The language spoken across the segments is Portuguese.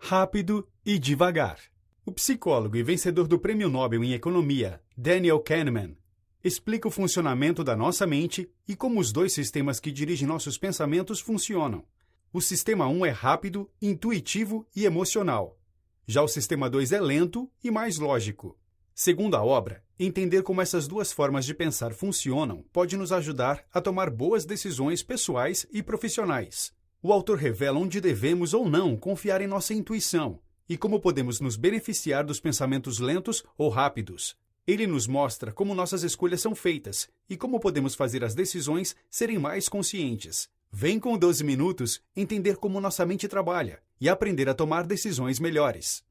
rápido e devagar. O psicólogo e vencedor do Prêmio Nobel em Economia, Daniel Kahneman, explica o funcionamento da nossa mente e como os dois sistemas que dirigem nossos pensamentos funcionam. O sistema 1 é rápido, intuitivo e emocional. Já o sistema 2 é lento e mais lógico. Segundo a obra, entender como essas duas formas de pensar funcionam pode nos ajudar a tomar boas decisões pessoais e profissionais. O autor revela onde devemos ou não confiar em nossa intuição e como podemos nos beneficiar dos pensamentos lentos ou rápidos. Ele nos mostra como nossas escolhas são feitas e como podemos fazer as decisões serem mais conscientes. Vem com 12 minutos entender como nossa mente trabalha e aprender a tomar decisões melhores.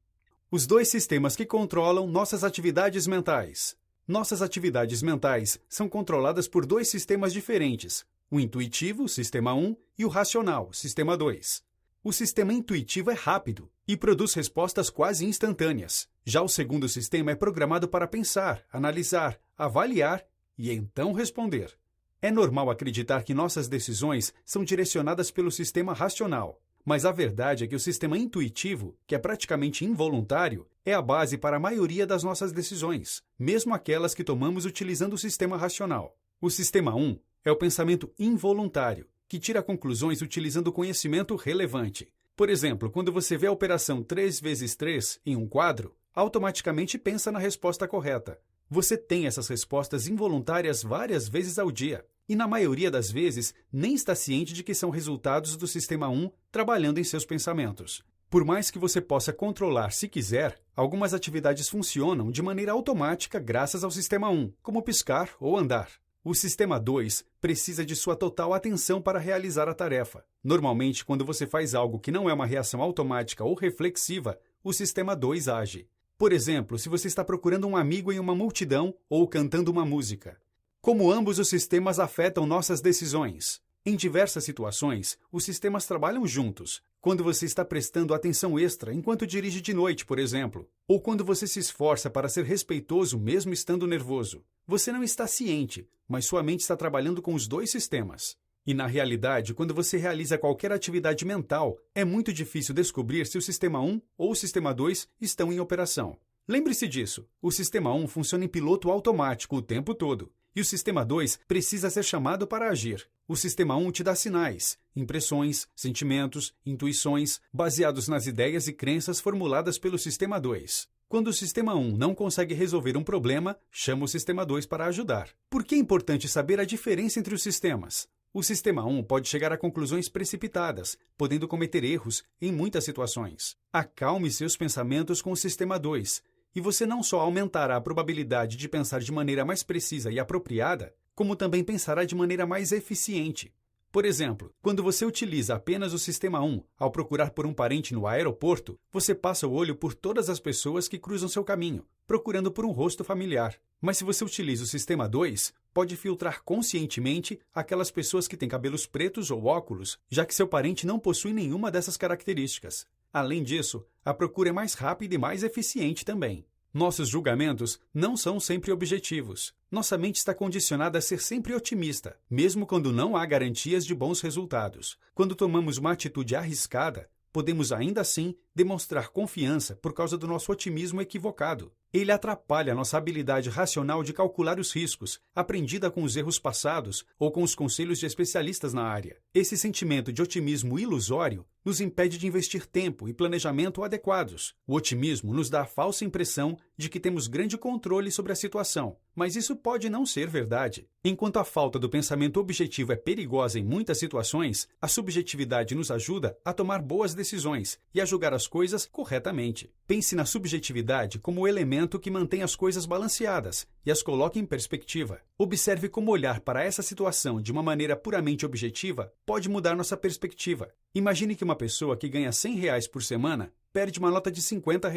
Os dois sistemas que controlam nossas atividades mentais. Nossas atividades mentais são controladas por dois sistemas diferentes, o intuitivo, sistema 1, e o racional, sistema 2. O sistema intuitivo é rápido e produz respostas quase instantâneas. Já o segundo sistema é programado para pensar, analisar, avaliar e então responder. É normal acreditar que nossas decisões são direcionadas pelo sistema racional, mas a verdade é que o sistema intuitivo, que é praticamente involuntário, é a base para a maioria das nossas decisões, mesmo aquelas que tomamos utilizando o sistema racional. O sistema 1 é o pensamento involuntário, que tira conclusões utilizando conhecimento relevante. Por exemplo, quando você vê a operação 3 vezes 3 em um quadro, automaticamente pensa na resposta correta. Você tem essas respostas involuntárias várias vezes ao dia, e na maioria das vezes nem está ciente de que são resultados do sistema 1 trabalhando em seus pensamentos. Por mais que você possa controlar se quiser, algumas atividades funcionam de maneira automática graças ao sistema 1, como piscar ou andar. O sistema 2 precisa de sua total atenção para realizar a tarefa. Normalmente, quando você faz algo que não é uma reação automática ou reflexiva, o sistema 2 age. Por exemplo, se você está procurando um amigo em uma multidão ou cantando uma música. Como ambos os sistemas afetam nossas decisões? Em diversas situações, os sistemas trabalham juntos. Quando você está prestando atenção extra enquanto dirige de noite, por exemplo, ou quando você se esforça para ser respeitoso mesmo estando nervoso. Você não está ciente, mas sua mente está trabalhando com os dois sistemas. E na realidade, quando você realiza qualquer atividade mental, é muito difícil descobrir se o sistema 1 ou o sistema 2 estão em operação. Lembre-se disso, o sistema 1 funciona em piloto automático o tempo todo, e o sistema 2 precisa ser chamado para agir. O sistema 1 te dá sinais, impressões, sentimentos, intuições, baseados nas ideias e crenças formuladas pelo sistema 2. Quando o sistema 1 não consegue resolver um problema, chama o sistema 2 para ajudar. Por que é importante saber a diferença entre os sistemas? O sistema 1 pode chegar a conclusões precipitadas, podendo cometer erros em muitas situações. Acalme seus pensamentos com o sistema 2, e você não só aumentará a probabilidade de pensar de maneira mais precisa e apropriada, como também pensará de maneira mais eficiente. Por exemplo, quando você utiliza apenas o sistema 1 ao procurar por um parente no aeroporto, você passa o olho por todas as pessoas que cruzam seu caminho, procurando por um rosto familiar. Mas se você utiliza o sistema 2, pode filtrar conscientemente aquelas pessoas que têm cabelos pretos ou óculos, já que seu parente não possui nenhuma dessas características. Além disso, a procura é mais rápida e mais eficiente também. Nossos julgamentos não são sempre objetivos. Nossa mente está condicionada a ser sempre otimista, mesmo quando não há garantias de bons resultados. Quando tomamos uma atitude arriscada, podemos ainda assim demonstrar confiança por causa do nosso otimismo equivocado. Ele atrapalha nossa habilidade racional de calcular os riscos, aprendida com os erros passados ou com os conselhos de especialistas na área. Esse sentimento de otimismo ilusório nos impede de investir tempo e planejamento adequados. O otimismo nos dá a falsa impressão de que temos grande controle sobre a situação, mas isso pode não ser verdade. Enquanto a falta do pensamento objetivo é perigosa em muitas situações, a subjetividade nos ajuda a tomar boas decisões e a julgar as coisas corretamente. Pense na subjetividade como o elemento que mantém as coisas balanceadas e as coloca em perspectiva. Observe como olhar para essa situação de uma maneira puramente objetiva pode mudar nossa perspectiva. Imagine que uma pessoa que ganha R$ 100 por semana perde uma nota de R$ 50.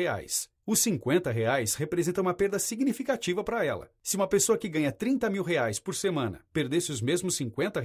Os R$ 50 representam uma perda significativa para ela. Se uma pessoa que ganha R$ 30 mil por semana perdesse os mesmos R$ 50,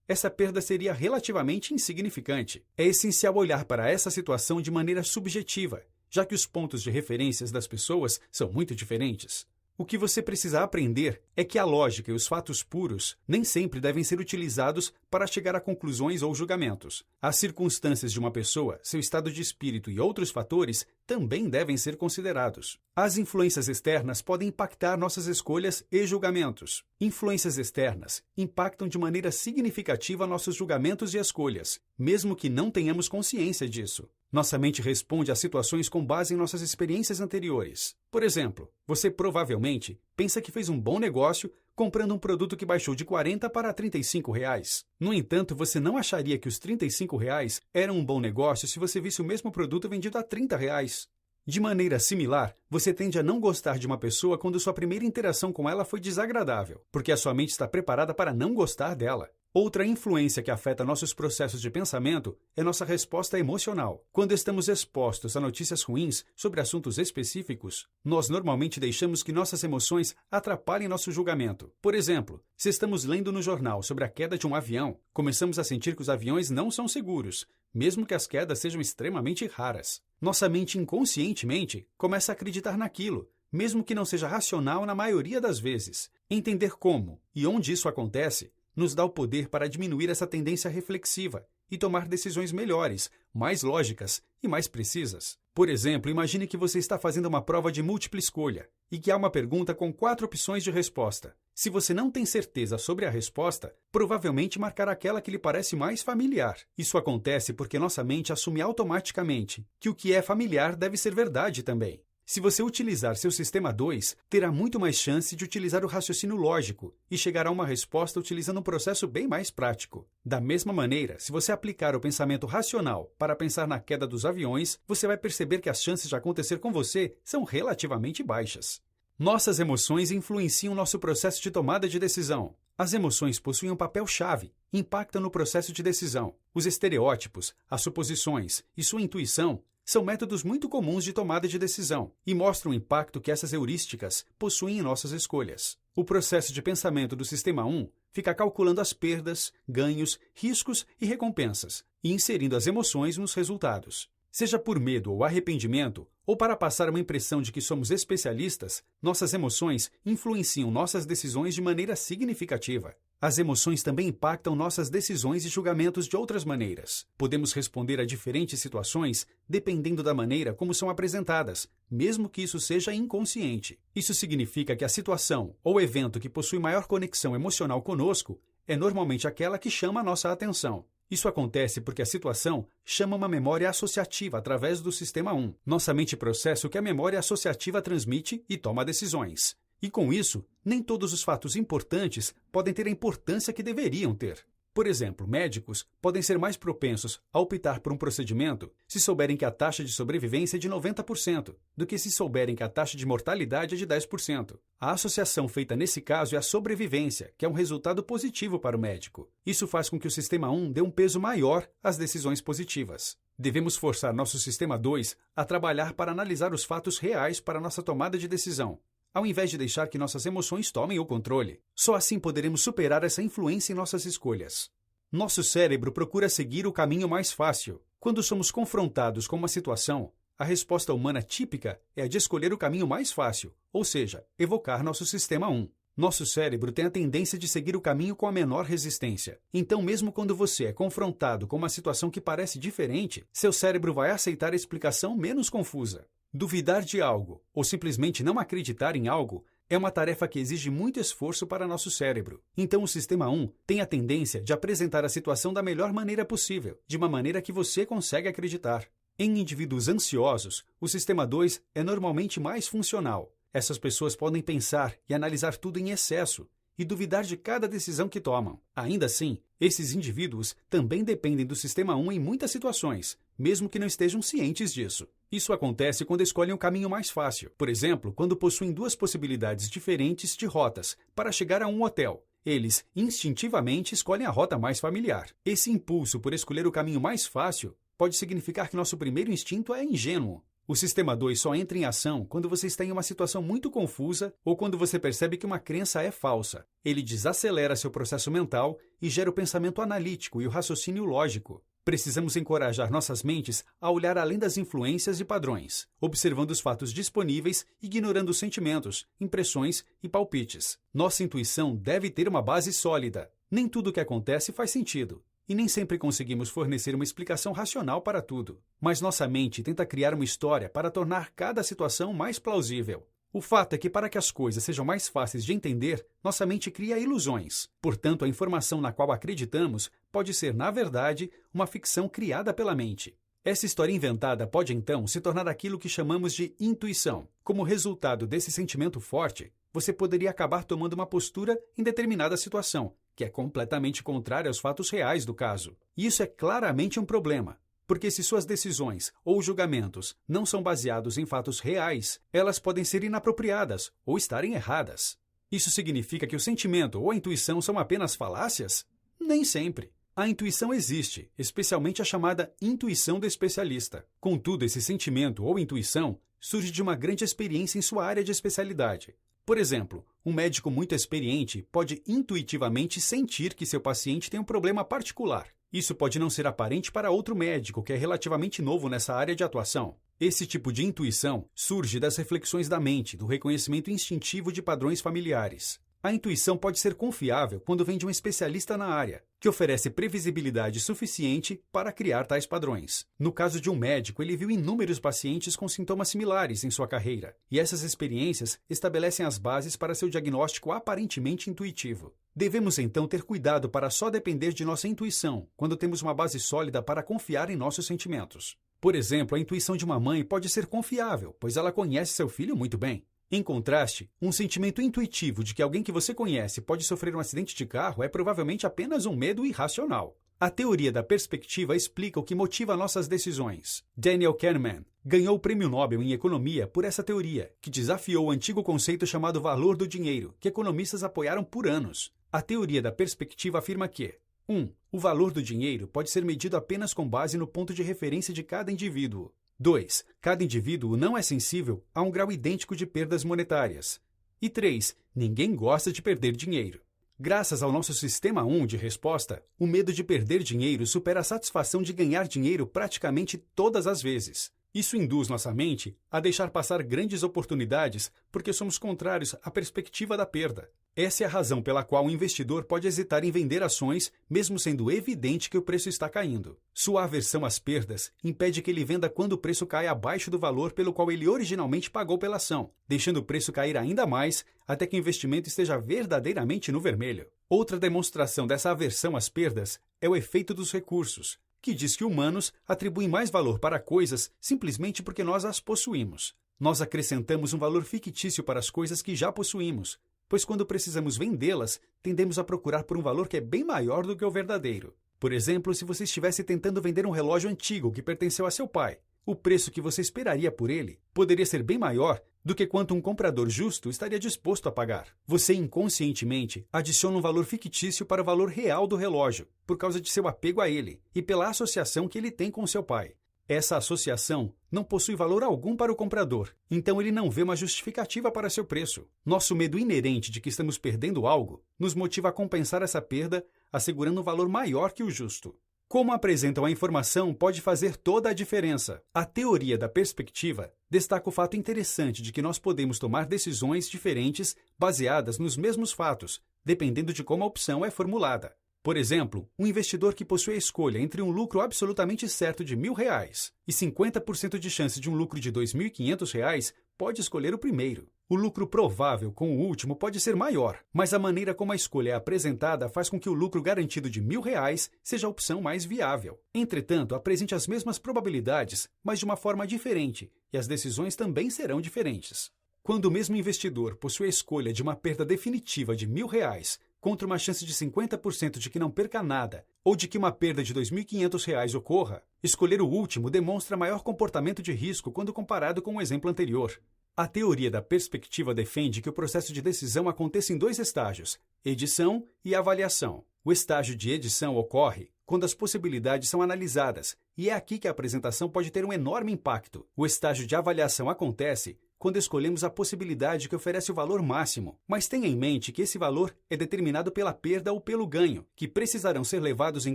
essa perda seria relativamente insignificante. É essencial olhar para essa situação de maneira subjetiva, já que os pontos de referências das pessoas são muito diferentes. O que você precisa aprender é que a lógica e os fatos puros nem sempre devem ser utilizados para chegar a conclusões ou julgamentos. As circunstâncias de uma pessoa, seu estado de espírito e outros fatores também devem ser considerados. As influências externas podem impactar nossas escolhas e julgamentos. Influências externas impactam de maneira significativa nossos julgamentos e escolhas, mesmo que não tenhamos consciência disso. Nossa mente responde a situações com base em nossas experiências anteriores. Por exemplo, você provavelmente pensa que fez um bom negócio comprando um produto que baixou de 40 para 35 reais. No entanto, você não acharia que os 35 reais eram um bom negócio se você visse o mesmo produto vendido a 30 reais. De maneira similar, você tende a não gostar de uma pessoa quando sua primeira interação com ela foi desagradável, porque a sua mente está preparada para não gostar dela. Outra influência que afeta nossos processos de pensamento é nossa resposta emocional. Quando estamos expostos a notícias ruins sobre assuntos específicos, nós normalmente deixamos que nossas emoções atrapalhem nosso julgamento. Por exemplo, se estamos lendo no jornal sobre a queda de um avião, começamos a sentir que os aviões não são seguros, mesmo que as quedas sejam extremamente raras. Nossa mente inconscientemente começa a acreditar naquilo, mesmo que não seja racional na maioria das vezes. Entender como e onde isso acontece nos dá o poder para diminuir essa tendência reflexiva e tomar decisões melhores, mais lógicas e mais precisas. Por exemplo, imagine que você está fazendo uma prova de múltipla escolha e que há uma pergunta com 4 opções de resposta. Se você não tem certeza sobre a resposta, provavelmente marcará aquela que lhe parece mais familiar. Isso acontece porque nossa mente assume automaticamente que o que é familiar deve ser verdade também. Se você utilizar seu sistema 2, terá muito mais chance de utilizar o raciocínio lógico e chegar a uma resposta utilizando um processo bem mais prático. Da mesma maneira, se você aplicar o pensamento racional para pensar na queda dos aviões, você vai perceber que as chances de acontecer com você são relativamente baixas. Nossas emoções influenciam nosso processo de tomada de decisão. As emoções possuem um papel-chave, impactam no processo de decisão. Os estereótipos, as suposições e sua intuição são métodos muito comuns de tomada de decisão e mostram o impacto que essas heurísticas possuem em nossas escolhas. O processo de pensamento do Sistema 1 fica calculando as perdas, ganhos, riscos e recompensas e inserindo as emoções nos resultados. Seja por medo ou arrependimento, ou para passar uma impressão de que somos especialistas, nossas emoções influenciam nossas decisões de maneira significativa. As emoções também impactam nossas decisões e julgamentos de outras maneiras. Podemos responder a diferentes situações dependendo da maneira como são apresentadas, mesmo que isso seja inconsciente. Isso significa que a situação ou evento que possui maior conexão emocional conosco é normalmente aquela que chama a nossa atenção. Isso acontece porque a situação chama uma memória associativa através do Sistema 1. Nossa mente processa o que a memória associativa transmite e toma decisões. E com isso, nem todos os fatos importantes podem ter a importância que deveriam ter. Por exemplo, médicos podem ser mais propensos a optar por um procedimento se souberem que a taxa de sobrevivência é de 90%, do que se souberem que a taxa de mortalidade é de 10%. A associação feita nesse caso é a sobrevivência, que é um resultado positivo para o médico. Isso faz com que o Sistema 1 dê um peso maior às decisões positivas. Devemos forçar nosso Sistema 2 a trabalhar para analisar os fatos reais para nossa tomada de decisão, ao invés de deixar que nossas emoções tomem o controle. Só assim poderemos superar essa influência em nossas escolhas. Nosso cérebro procura seguir o caminho mais fácil. Quando somos confrontados com uma situação, a resposta humana típica é a de escolher o caminho mais fácil, ou seja, evocar nosso Sistema 1. Nosso cérebro tem a tendência de seguir o caminho com a menor resistência. Então, mesmo quando você é confrontado com uma situação que parece diferente, seu cérebro vai aceitar a explicação menos confusa. Duvidar de algo, ou simplesmente não acreditar em algo, é uma tarefa que exige muito esforço para nosso cérebro. Então, o Sistema 1 tem a tendência de apresentar a situação da melhor maneira possível, de uma maneira que você consegue acreditar. Em indivíduos ansiosos, o Sistema 2 é normalmente mais funcional. Essas pessoas podem pensar e analisar tudo em excesso e duvidar de cada decisão que tomam. Ainda assim, esses indivíduos também dependem do Sistema 1 em muitas situações, mesmo que não estejam cientes disso. Isso acontece quando escolhem o caminho mais fácil. Por exemplo, quando possuem 2 possibilidades diferentes de rotas para chegar a um hotel. Eles, instintivamente, escolhem a rota mais familiar. Esse impulso por escolher o caminho mais fácil pode significar que nosso primeiro instinto é ingênuo. O Sistema 2 só entra em ação quando você está em uma situação muito confusa ou quando você percebe que uma crença é falsa. Ele desacelera seu processo mental e gera o pensamento analítico e o raciocínio lógico. Precisamos encorajar nossas mentes a olhar além das influências e padrões, observando os fatos disponíveis, ignorando os sentimentos, impressões e palpites. Nossa intuição deve ter uma base sólida. Nem tudo o que acontece faz sentido, e nem sempre conseguimos fornecer uma explicação racional para tudo. Mas nossa mente tenta criar uma história para tornar cada situação mais plausível. O fato é que, para que as coisas sejam mais fáceis de entender, nossa mente cria ilusões. Portanto, a informação na qual acreditamos pode ser, na verdade, uma ficção criada pela mente. Essa história inventada pode, então, se tornar aquilo que chamamos de intuição. Como resultado desse sentimento forte, você poderia acabar tomando uma postura em determinada situação, que é completamente contrária aos fatos reais do caso. E isso é claramente um problema. Porque se suas decisões ou julgamentos não são baseados em fatos reais, elas podem ser inapropriadas ou estarem erradas. Isso significa que o sentimento ou a intuição são apenas falácias? Nem sempre. A intuição existe, especialmente a chamada intuição do especialista. Contudo, esse sentimento ou intuição surge de uma grande experiência em sua área de especialidade. Por exemplo, um médico muito experiente pode intuitivamente sentir que seu paciente tem um problema particular. Isso pode não ser aparente para outro médico que é relativamente novo nessa área de atuação. Esse tipo de intuição surge das reflexões da mente, do reconhecimento instintivo de padrões familiares. A intuição pode ser confiável quando vem de um especialista na área, que oferece previsibilidade suficiente para criar tais padrões. No caso de um médico, ele viu inúmeros pacientes com sintomas similares em sua carreira, e essas experiências estabelecem as bases para seu diagnóstico aparentemente intuitivo. Devemos então ter cuidado para só depender de nossa intuição quando temos uma base sólida para confiar em nossos sentimentos. Por exemplo, a intuição de uma mãe pode ser confiável, pois ela conhece seu filho muito bem. Em contraste, um sentimento intuitivo de que alguém que você conhece pode sofrer um acidente de carro é provavelmente apenas um medo irracional. A teoria da perspectiva explica o que motiva nossas decisões. Daniel Kahneman ganhou o Prêmio Nobel em Economia por essa teoria, que desafiou o antigo conceito chamado valor do dinheiro, que economistas apoiaram por anos. A teoria da perspectiva afirma que 1. O valor do dinheiro pode ser medido apenas com base no ponto de referência de cada indivíduo. 2. Cada indivíduo não é sensível a um grau idêntico de perdas monetárias. E 3. Ninguém gosta de perder dinheiro. Graças ao nosso sistema 1 de resposta, o medo de perder dinheiro supera a satisfação de ganhar dinheiro praticamente todas as vezes. Isso induz nossa mente a deixar passar grandes oportunidades porque somos contrários à perspectiva da perda. Essa é a razão pela qual o investidor pode hesitar em vender ações, mesmo sendo evidente que o preço está caindo. Sua aversão às perdas impede que ele venda quando o preço cai abaixo do valor pelo qual ele originalmente pagou pela ação, deixando o preço cair ainda mais até que o investimento esteja verdadeiramente no vermelho. Outra demonstração dessa aversão às perdas é o efeito dos recursos, que diz que humanos atribuem mais valor para coisas simplesmente porque nós as possuímos. Nós acrescentamos um valor fictício para as coisas que já possuímos, pois quando precisamos vendê-las, tendemos a procurar por um valor que é bem maior do que o verdadeiro. Por exemplo, se você estivesse tentando vender um relógio antigo que pertenceu a seu pai, o preço que você esperaria por ele poderia ser bem maior do que quanto um comprador justo estaria disposto a pagar. Você inconscientemente adiciona um valor fictício para o valor real do relógio, por causa de seu apego a ele e pela associação que ele tem com seu pai. Essa associação não possui valor algum para o comprador, então ele não vê uma justificativa para seu preço. Nosso medo inerente de que estamos perdendo algo nos motiva a compensar essa perda, assegurando um valor maior que o justo. Como apresentam a informação pode fazer toda a diferença. A teoria da perspectiva destaca o fato interessante de que nós podemos tomar decisões diferentes baseadas nos mesmos fatos, dependendo de como a opção é formulada. Por exemplo, um investidor que possui a escolha entre um lucro absolutamente certo de R$1.000 e 50% de chance de um lucro de R$2.500 pode escolher o primeiro. O lucro provável com o último pode ser maior, mas a maneira como a escolha é apresentada faz com que o lucro garantido de R$1.000 seja a opção mais viável. Entretanto, apresente as mesmas probabilidades, mas de uma forma diferente, e as decisões também serão diferentes. Quando o mesmo investidor possui a escolha de uma perda definitiva de R$1.000 contra uma chance de 50% de que não perca nada, ou de que uma perda de R$2.500 ocorra, escolher o último demonstra maior comportamento de risco quando comparado com o exemplo anterior. A teoria da perspectiva defende que o processo de decisão aconteça em dois estágios, edição e avaliação. O estágio de edição ocorre quando as possibilidades são analisadas, e é aqui que a apresentação pode ter um enorme impacto. O estágio de avaliação acontece quando escolhemos a possibilidade que oferece o valor máximo, mas tenha em mente que esse valor é determinado pela perda ou pelo ganho, que precisarão ser levados em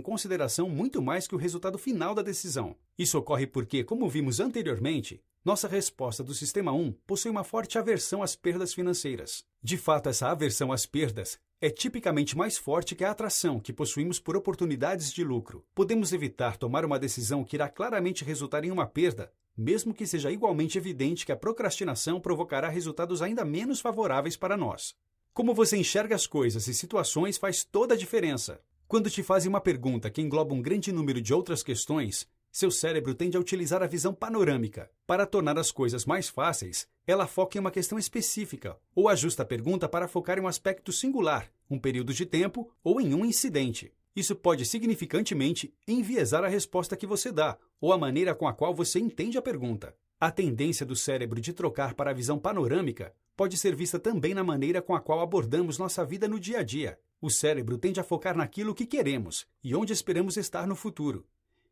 consideração muito mais que o resultado final da decisão. Isso ocorre porque, como vimos anteriormente, nossa resposta do Sistema 1 possui uma forte aversão às perdas financeiras. De fato, essa aversão às perdas é tipicamente mais forte que a atração que possuímos por oportunidades de lucro. Podemos evitar tomar uma decisão que irá claramente resultar em uma perda, mesmo que seja igualmente evidente que a procrastinação provocará resultados ainda menos favoráveis para nós. Como você enxerga as coisas e situações faz toda a diferença. Quando te fazem uma pergunta que engloba um grande número de outras questões, seu cérebro tende a utilizar a visão panorâmica. Para tornar as coisas mais fáceis, ela foca em uma questão específica, ou ajusta a pergunta para focar em um aspecto singular, um período de tempo ou em um incidente. Isso pode significantemente enviesar a resposta que você dá, ou a maneira com a qual você entende a pergunta. A tendência do cérebro de trocar para a visão panorâmica pode ser vista também na maneira com a qual abordamos nossa vida no dia a dia. O cérebro tende a focar naquilo que queremos e onde esperamos estar no futuro.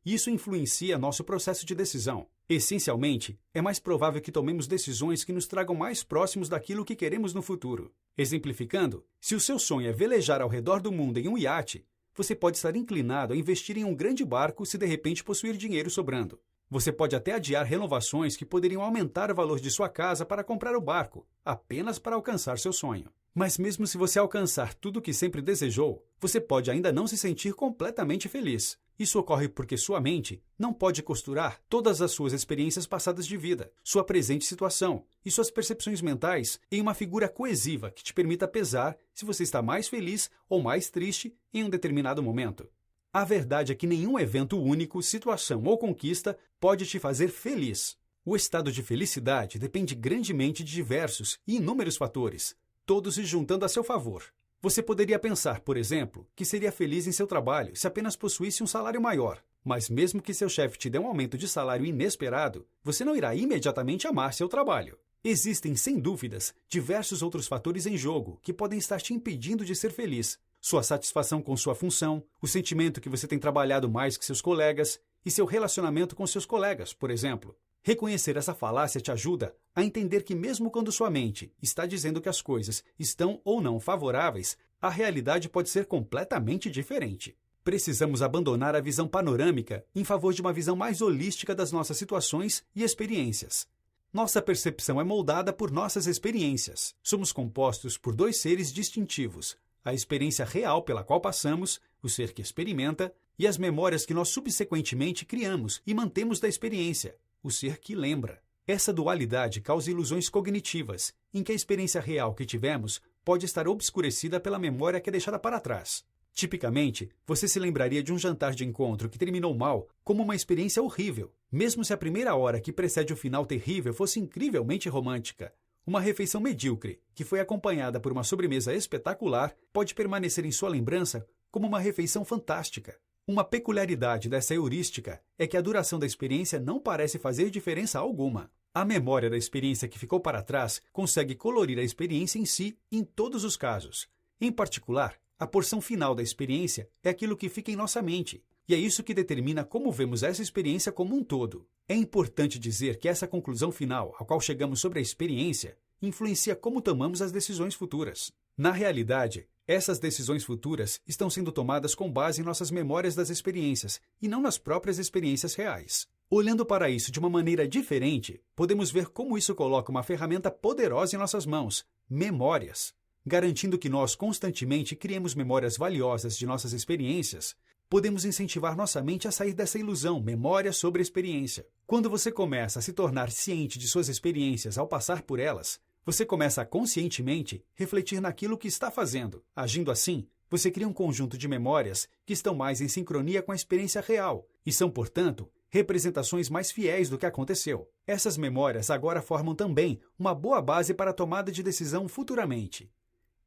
Isso influencia nosso processo de decisão. Essencialmente, é mais provável que tomemos decisões que nos tragam mais próximos daquilo que queremos no futuro. Exemplificando, se o seu sonho é velejar ao redor do mundo em um iate, você pode estar inclinado a investir em um grande barco se de repente possuir dinheiro sobrando. Você pode até adiar renovações que poderiam aumentar o valor de sua casa para comprar o barco, apenas para alcançar seu sonho. Mas mesmo se você alcançar tudo o que sempre desejou, você pode ainda não se sentir completamente feliz. Isso ocorre porque sua mente não pode costurar todas as suas experiências passadas de vida, sua presente situação e suas percepções mentais em uma figura coesiva que te permita pesar se você está mais feliz ou mais triste em um determinado momento. A verdade é que nenhum evento único, situação ou conquista pode te fazer feliz. O estado de felicidade depende grandemente de diversos e inúmeros fatores, todos se juntando a seu favor. Você poderia pensar, por exemplo, que seria feliz em seu trabalho se apenas possuísse um salário maior. Mas mesmo que seu chefe te dê um aumento de salário inesperado, você não irá imediatamente amar seu trabalho. Existem, sem dúvidas, diversos outros fatores em jogo que podem estar te impedindo de ser feliz. Sua satisfação com sua função, o sentimento que você tem trabalhado mais que seus colegas e seu relacionamento com seus colegas, por exemplo. Reconhecer essa falácia te ajuda a entender que mesmo quando sua mente está dizendo que as coisas estão ou não favoráveis, a realidade pode ser completamente diferente. Precisamos abandonar a visão panorâmica em favor de uma visão mais holística das nossas situações e experiências. Nossa percepção é moldada por nossas experiências. Somos compostos por dois seres distintivos: a experiência real pela qual passamos, o ser que experimenta, e as memórias que nós subsequentemente criamos e mantemos da experiência, o ser que lembra. Essa dualidade causa ilusões cognitivas, em que a experiência real que tivemos pode estar obscurecida pela memória que é deixada para trás. Tipicamente, você se lembraria de um jantar de encontro que terminou mal como uma experiência horrível, mesmo se a primeira hora que precede o final terrível fosse incrivelmente romântica. Uma refeição medíocre, que foi acompanhada por uma sobremesa espetacular, pode permanecer em sua lembrança como uma refeição fantástica. Uma peculiaridade dessa heurística é que a duração da experiência não parece fazer diferença alguma. A memória da experiência que ficou para trás consegue colorir a experiência em si em todos os casos. Em particular, a porção final da experiência é aquilo que fica em nossa mente, e é isso que determina como vemos essa experiência como um todo. É importante dizer que essa conclusão final, a qual chegamos sobre a experiência, influencia como tomamos as decisões futuras. Na realidade, essas decisões futuras estão sendo tomadas com base em nossas memórias das experiências e não nas próprias experiências reais. Olhando para isso de uma maneira diferente, podemos ver como isso coloca uma ferramenta poderosa em nossas mãos: memórias. Garantindo que nós constantemente criemos memórias valiosas de nossas experiências, podemos incentivar nossa mente a sair dessa ilusão, memória sobre experiência. Quando você começa a se tornar ciente de suas experiências ao passar por elas, você começa a conscientemente refletir naquilo que está fazendo. Agindo assim, você cria um conjunto de memórias que estão mais em sincronia com a experiência real e são, portanto, representações mais fiéis do que aconteceu. Essas memórias agora formam também uma boa base para a tomada de decisão futuramente.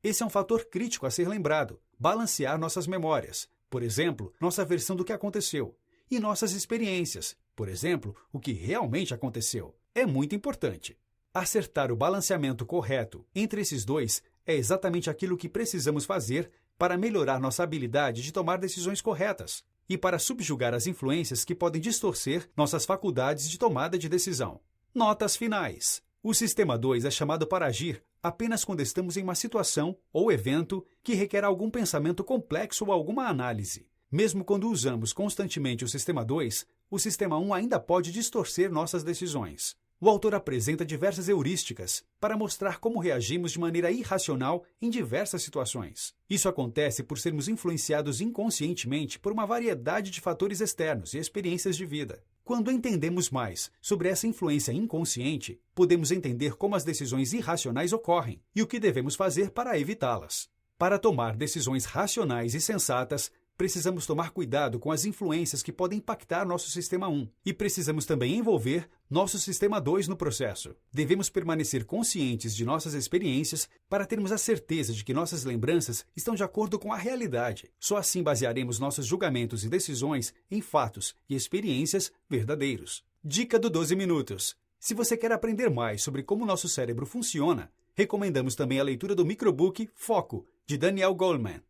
Esse é um fator crítico a ser lembrado: balancear nossas memórias, por exemplo, nossa versão do que aconteceu, e nossas experiências, por exemplo, o que realmente aconteceu. É muito importante. Acertar o balanceamento correto entre esses dois é exatamente aquilo que precisamos fazer para melhorar nossa habilidade de tomar decisões corretas e para subjugar as influências que podem distorcer nossas faculdades de tomada de decisão. Notas finais. O sistema 2 é chamado para agir apenas quando estamos em uma situação ou evento que requer algum pensamento complexo ou alguma análise. Mesmo quando usamos constantemente o sistema 2, o sistema 1 ainda pode distorcer nossas decisões. O autor apresenta diversas heurísticas para mostrar como reagimos de maneira irracional em diversas situações. Isso acontece por sermos influenciados inconscientemente por uma variedade de fatores externos e experiências de vida. Quando entendemos mais sobre essa influência inconsciente, podemos entender como as decisões irracionais ocorrem e o que devemos fazer para evitá-las. Para tomar decisões racionais e sensatas, precisamos tomar cuidado com as influências que podem impactar nosso sistema 1 e precisamos também envolver nosso sistema 2 no processo. Devemos permanecer conscientes de nossas experiências para termos a certeza de que nossas lembranças estão de acordo com a realidade. Só assim basearemos nossos julgamentos e decisões em fatos e experiências verdadeiros. Dica do 12 minutos. Se você quer aprender mais sobre como nosso cérebro funciona, recomendamos também a leitura do microbook Foco, de Daniel Goleman.